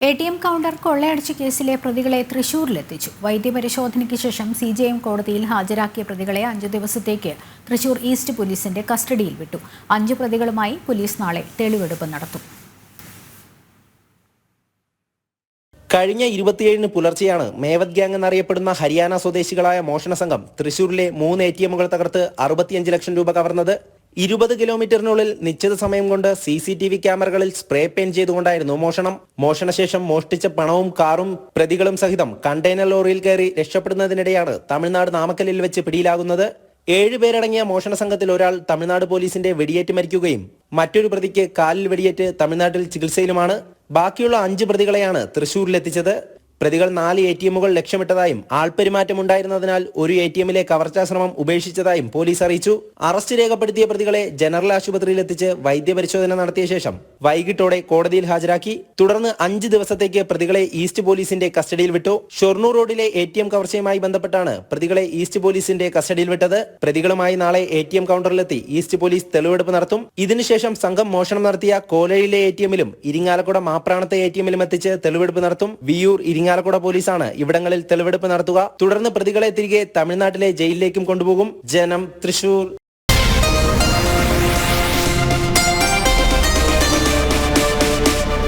ATM counter കൊള്ളയടിച്ച കേസിലെ പ്രതികളെ തൃശൂരിലെത്തിച്ചു. വൈദ്യപരിശോധനയ്ക്ക് ശേഷം CJM കോടതിയിൽ ഹാജരാക്കിയ പ്രതികളെ 5 ദിവസത്തേക്ക് തൃശൂർ ഈസ്റ്റ് പോലീസിന്റെ കസ്റ്റഡിയിൽ വിട്ടു. 5 പ്രതികളുമായി പോലീസ് നാളെ തെളിവെടുപ്പ് നടത്തും. കഴിഞ്ഞ 27-ന് പുലർച്ചെയാണ് മേവത് ഗ്യാങ് എന്നറിയപ്പെടുന്ന ഹരിയാന സ്വദേശികളായ മോഷണ സംഘം തൃശൂരിലെ 3 ATMകൾ തകർത്ത് 65 ലക്ഷം രൂപ കവർന്നത്. 20 കിലോമീറ്ററിനുള്ളിൽ നിശ്ചിത സമയം കൊണ്ട് CCTV ക്യാമറകളിൽ സ്പ്രേ പെയിന്റ് ചെയ്തുകൊണ്ടായിരുന്നു മോഷണം. മോഷണശേഷം മോഷ്ടിച്ച പണവും കാറും പ്രതികളും സഹിതം കണ്ടെയ്നർ ലോറിയിൽ കയറി രക്ഷപ്പെടുന്നതിനിടെയാണ് തമിഴ്നാട് നാമക്കലിൽ വെച്ച് പിടിയിലാകുന്നത്. 7 പേരടങ്ങിയ മോഷണ സംഘത്തിൽ ഒരാൾ തമിഴ്നാട് പോലീസിന്റെ വെടിയേറ്റ് മരിക്കുകയും മറ്റൊരു പ്രതിക്ക് കാലിൽ വെടിയേറ്റ് തമിഴ്നാട്ടിൽ ചികിത്സയിലുമാണ്. ബാക്കിയുള്ള 5 പ്രതികളെയാണ് തൃശൂരിലെത്തിച്ചത്. പ്രതികൾ 4 ATMകൾ ലക്ഷ്യമിട്ടതായും ആൾപെരുമാറ്റമുണ്ടായിരുന്നതിനാൽ ഒരു ATMലെ കവർച്ചാ ശ്രമം ഉപേക്ഷിച്ചതായും പോലീസ് അറിയിച്ചു. അറസ്റ്റ് രേഖപ്പെടുത്തിയ പ്രതികളെ ജനറൽ ആശുപത്രിയിലെത്തിച്ച് വൈദ്യപരിശോധന നടത്തിയ ശേഷം വൈകിട്ടോടെ കോടതിയിൽ ഹാജരാക്കി. തുടർന്ന് 5 ദിവസത്തേക്ക് പ്രതികളെ ഈസ്റ്റ് പോലീസിന്റെ കസ്റ്റഡിയിൽ വിട്ടു. ഷൊർണൂർ റോഡിലെ ATM കവർച്ചയുമായി ബന്ധപ്പെട്ടാണ് പ്രതികളെ ഈസ്റ്റ് പോലീസിന്റെ കസ്റ്റഡിയിൽ വിട്ടത്. പ്രതികളുമായി നാളെ ATM കൗണ്ടറിലെത്തി ഈസ്റ്റ് പോലീസ് തെളിവെടുപ്പ് നടത്തും. ഇതിനുശേഷം സംഘം മോഷണം നടത്തിയ കോലയിലെ ATMലും ഇരിങ്ങാലക്കുട മാപ്രാണത്തെ ATMലും എത്തിച്ച് തെളിവെടുപ്പ് നടത്തും. വിയൂർ ഇരിങ്ങാലക്കുട പോലീസാണ് ഇവിടങ്ങളിൽ തെളിവെടുപ്പ് നടത്തുക. തുടർന്ന് പ്രതികളെ തിരികെ തമിഴ്നാട്ടിലെ ജയിലിലേക്കും കൊണ്ടുപോകും. ജനം, തൃശൂർ.